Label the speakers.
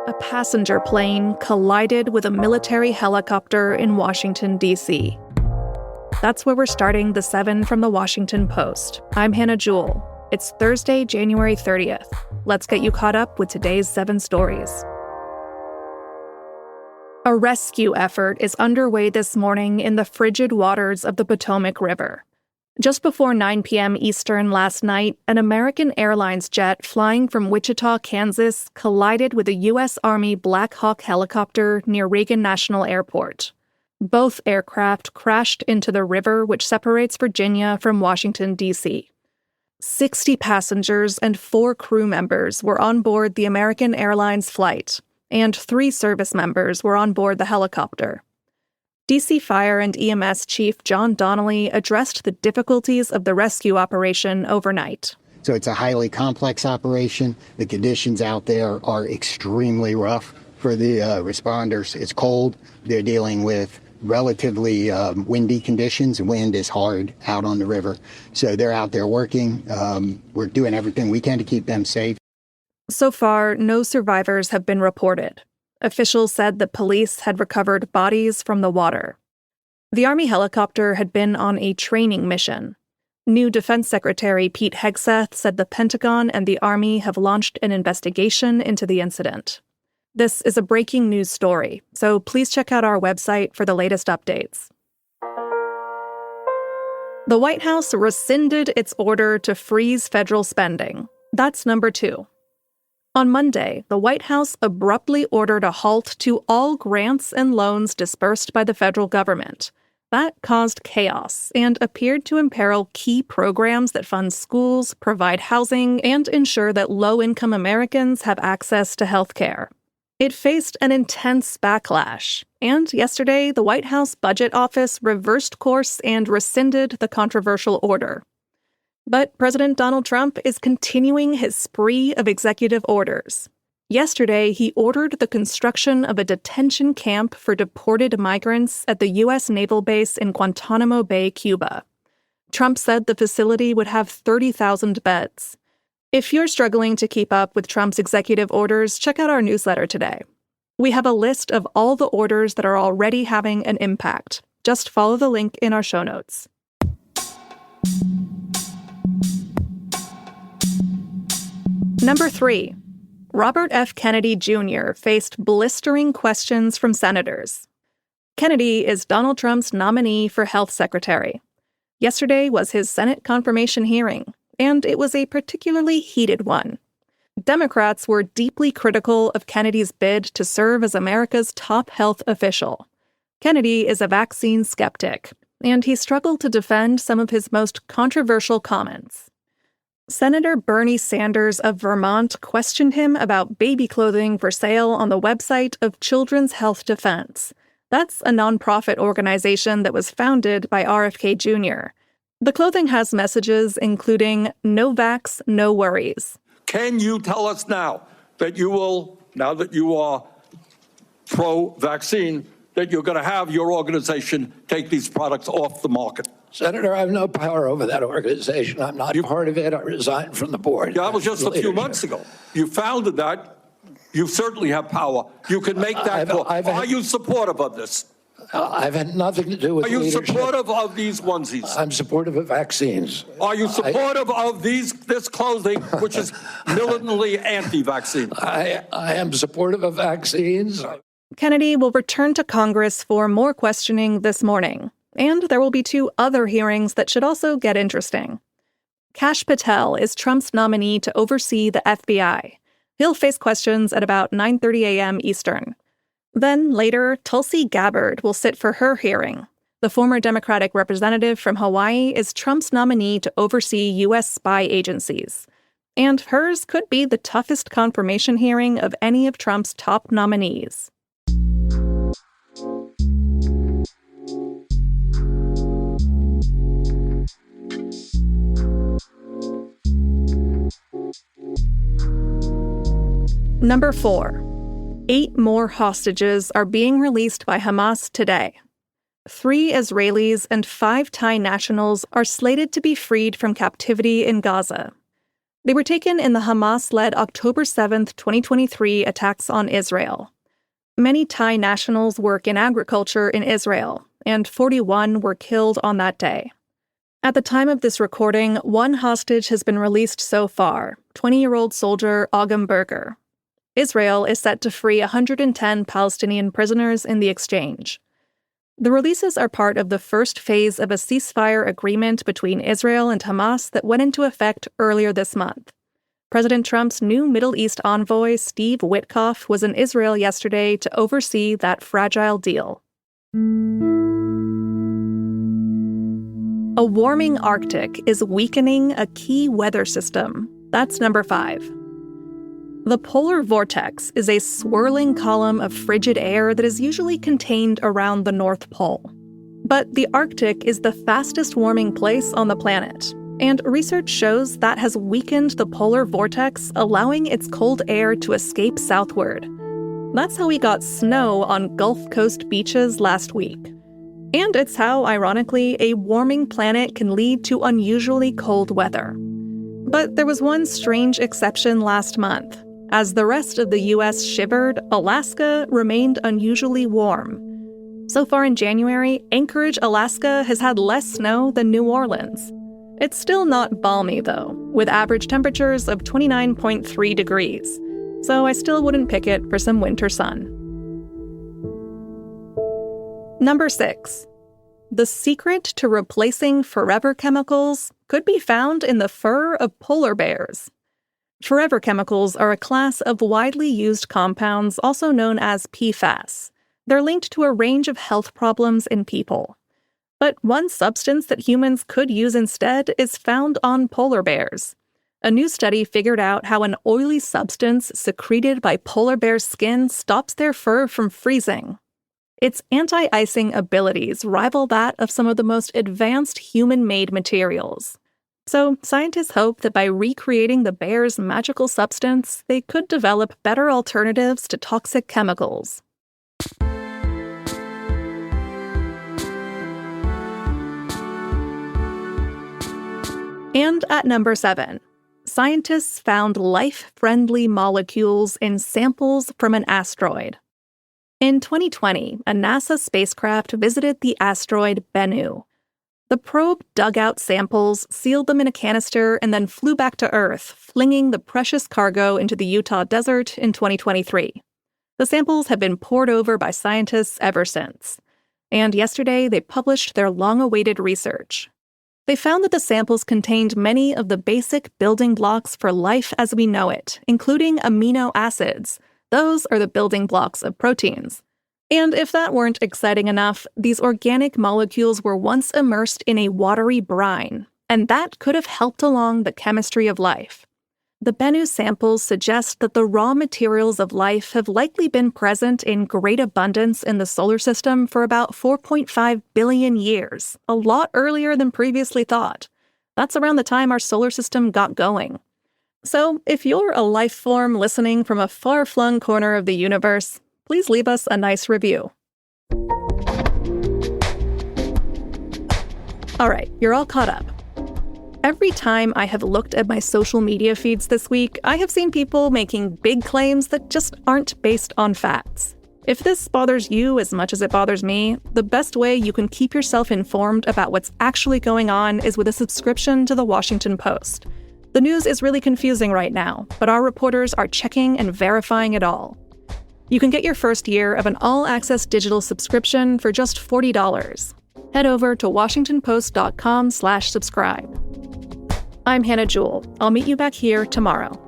Speaker 1: A passenger plane collided with a military helicopter in Washington, D.C. That's where we're starting the 7 from the Washington Post. I'm Hannah Jewell. It's Thursday, January 30th. Let's get you caught up with today's 7 stories. A rescue effort is underway this morning in the frigid waters of the Potomac River. Just before 9 p.m. Eastern last night, an American Airlines jet flying from Wichita, Kansas, collided with a U.S. Army Black Hawk helicopter near Reagan National Airport. Both aircraft crashed into the river which separates Virginia from Washington, D.C. 60 passengers and 4 crew members were on board the American Airlines flight, and 3 service members were on board the helicopter. D.C. Fire and EMS Chief John Donnelly addressed the difficulties of the rescue operation overnight.
Speaker 2: So it's a highly complex operation. The conditions out there are extremely rough for the responders. It's cold. They're dealing with relatively windy conditions. Wind is hard out on the river. So they're out there working. We're doing everything we can to keep them safe.
Speaker 1: So far, no survivors have been reported. Officials said that police had recovered bodies from the water. The Army helicopter had been on a training mission. New Defense Secretary Pete Hegseth said the Pentagon and the Army have launched an investigation into the incident. This is a breaking news story, so please check out our website for the latest updates. The White House rescinded its order to freeze federal spending. That's number 2. On Monday, the White House abruptly ordered a halt to all grants and loans disbursed by the federal government. That caused chaos and appeared to imperil key programs that fund schools, provide housing, and ensure that low-income Americans have access to health care. It faced an intense backlash, and yesterday, the White House Budget Office reversed course and rescinded the controversial order. But President Donald Trump is continuing his spree of executive orders. Yesterday, he ordered the construction of a detention camp for deported migrants at the U.S. naval base in Guantánamo Bay, Cuba. Trump said the facility would have 30,000 beds. If you're struggling to keep up with Trump's executive orders, check out our newsletter today. We have a list of all the orders that are already having an impact. Just follow the link in our show notes. Number 3. Robert F. Kennedy Jr. faced blistering questions from senators. Kennedy is Donald Trump's nominee for health secretary. Yesterday was his Senate confirmation hearing, and it was a particularly heated one. Democrats were deeply critical of Kennedy's bid to serve as America's top health official. Kennedy is a vaccine skeptic, and he struggled to defend some of his most controversial comments. Senator Bernie Sanders of Vermont questioned him about baby clothing for sale on the website of Children's Health Defense. That's a nonprofit organization that was founded by RFK Jr. The clothing has messages including "No vax, no worries."
Speaker 3: Can you tell us now that you will, now that you are pro-vaccine, that you're going to have your organization take these products off the market?
Speaker 4: Senator, I have no power over that organization. I'm not part of it. I resigned from the board.
Speaker 3: Yeah, that was just a few months ago. You founded that. You certainly have power. You can make that call. Are you supportive of this?
Speaker 4: I've had nothing to do with leadership.
Speaker 3: Are you supportive of these onesies?
Speaker 4: I'm supportive of vaccines.
Speaker 3: Are you supportive of this clothing, which is militantly anti-vaccine?
Speaker 4: I am supportive of vaccines.
Speaker 1: Kennedy will return to Congress for more questioning this morning. And there will be 2 other hearings that should also get interesting. Kash Patel is Trump's nominee to oversee the FBI. He'll face questions at about 9:30 a.m. Eastern. Then later, Tulsi Gabbard will sit for her hearing. The former Democratic representative from Hawaii is Trump's nominee to oversee U.S. spy agencies. And hers could be the toughest confirmation hearing of any of Trump's top nominees. Number 4. 8 more hostages are being released by Hamas today. 3 Israelis and 5 Thai nationals are slated to be freed from captivity in Gaza. They were taken in the Hamas-led October 7, 2023 attacks on Israel. Many Thai nationals work in agriculture in Israel, and 41 were killed on that day. At the time of this recording, one hostage has been released so far, 20-year-old soldier Agam Berger. Israel is set to free 110 Palestinian prisoners in the exchange. The releases are part of the first phase of a ceasefire agreement between Israel and Hamas that went into effect earlier this month. President Trump's new Middle East envoy, Steve Witkoff, was in Israel yesterday to oversee that fragile deal. A warming Arctic is weakening a key weather system. That's number 5. The polar vortex is a swirling column of frigid air that is usually contained around the North Pole. But the Arctic is the fastest warming place on the planet, and research shows that has weakened the polar vortex, allowing its cold air to escape southward. That's how we got snow on Gulf Coast beaches last week. And it's how, ironically, a warming planet can lead to unusually cold weather. But there was one strange exception last month. As the rest of the U.S. shivered, Alaska remained unusually warm. So far in January, Anchorage, Alaska has had less snow than New Orleans. It's still not balmy, though, with average temperatures of 29.3 degrees. So I still wouldn't pick it for some winter sun. Number 6. The secret to replacing forever chemicals could be found in the fur of polar bears. Forever chemicals are a class of widely used compounds also known as PFAS. They're linked to a range of health problems in people. But one substance that humans could use instead is found on polar bears. A new study figured out how an oily substance secreted by polar bears' skin stops their fur from freezing. Its anti-icing abilities rival that of some of the most advanced human-made materials. So, scientists hope that by recreating the bear's magical substance, they could develop better alternatives to toxic chemicals. And at number 7, scientists found life-friendly molecules in samples from an asteroid. In 2020, a NASA spacecraft visited the asteroid Bennu. The probe dug out samples, sealed them in a canister, and then flew back to Earth, flinging the precious cargo into the Utah desert in 2023. The samples have been pored over by scientists ever since. And yesterday, they published their long-awaited research. They found that the samples contained many of the basic building blocks for life as we know it, including amino acids. Those are the building blocks of proteins. And if that weren't exciting enough, these organic molecules were once immersed in a watery brine, and that could have helped along the chemistry of life. The Bennu samples suggest that the raw materials of life have likely been present in great abundance in the solar system for about 4.5 billion years, a lot earlier than previously thought. That's around the time our solar system got going. So, if you're a life form listening from a far-flung corner of the universe, please leave us a nice review. All right, you're all caught up. Every time I have looked at my social media feeds this week, I have seen people making big claims that just aren't based on facts. If this bothers you as much as it bothers me, the best way you can keep yourself informed about what's actually going on is with a subscription to the Washington Post. The news is really confusing right now, but our reporters are checking and verifying it all. You can get your first year of an all-access digital subscription for just $40. Head over to WashingtonPost.com/subscribe. I'm Hannah Jewell. I'll meet you back here tomorrow.